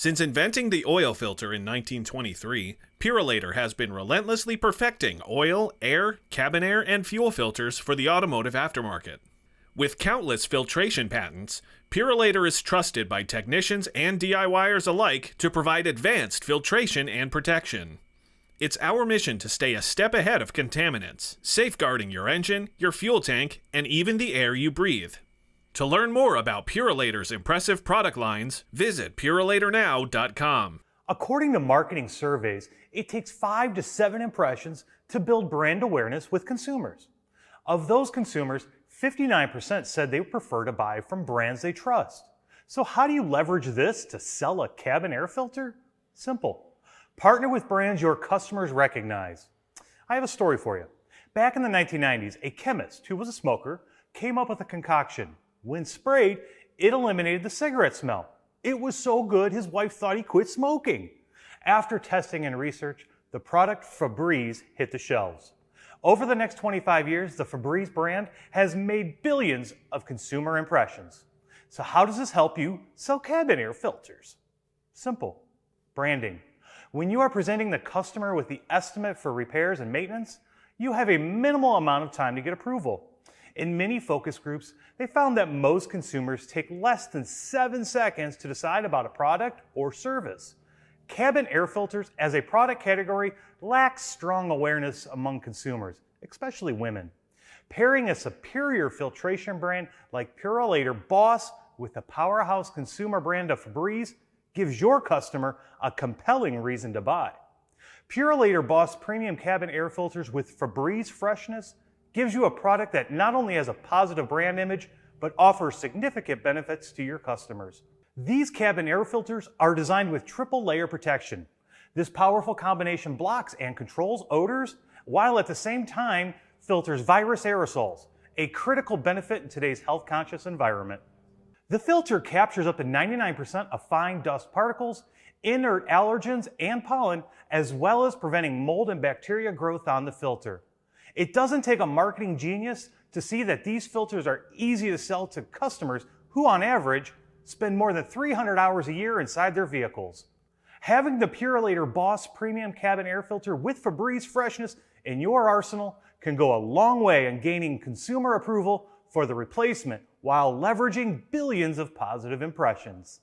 Since inventing the oil filter in 1923, Purolator has been relentlessly perfecting oil, air, cabin air, and fuel filters for the automotive aftermarket. With countless filtration patents, Purolator is trusted by technicians and DIYers alike to provide advanced filtration and protection. It's our mission to stay a step ahead of contaminants, safeguarding your engine, your fuel tank, and even the air you breathe. To learn more about Purolator's impressive product lines, visit purolatornow.com. According to marketing surveys, it takes 5 to 7 impressions to build brand awareness with consumers. Of those consumers, 59% said they prefer to buy from brands they trust. So how do you leverage this to sell a cabin air filter? Simple. Partner with brands your customers recognize. I have a story for you. Back in the 1990s, a chemist who was a smoker came up with a concoction. When sprayed, it eliminated the cigarette smell. It was so good, his wife thought he quit smoking. After testing and research, the product Febreze hit the shelves. Over the next 25 years, the Febreze brand has made billions of consumer impressions. So how does this help you sell cabin air filters? Simple. Branding. When you are presenting the customer with the estimate for repairs and maintenance, you have a minimal amount of time to get approval. In many focus groups, they found that most consumers take less than 7 seconds to decide about a product or service. Cabin air filters as a product category lack strong awareness among consumers, especially women. Pairing a superior filtration brand like Purolator Boss with the powerhouse consumer brand of Febreze gives your customer a compelling reason to buy. Purolator Boss premium cabin air filters with Febreze freshness gives you a product that not only has a positive brand image, but offers significant benefits to your customers. These cabin air filters are designed with triple layer protection. This powerful combination blocks and controls odors, while at the same time filters virus aerosols, a critical benefit in today's health-conscious environment. The filter captures up to 99% of fine dust particles, inert allergens, and pollen, as well as preventing mold and bacteria growth on the filter. It doesn't take a marketing genius to see that these filters are easy to sell to customers who, on average, spend more than 300 hours a year inside their vehicles. Having the Purolator Boss premium cabin air filter with Febreze freshness in your arsenal can go a long way in gaining consumer approval for the replacement while leveraging billions of positive impressions.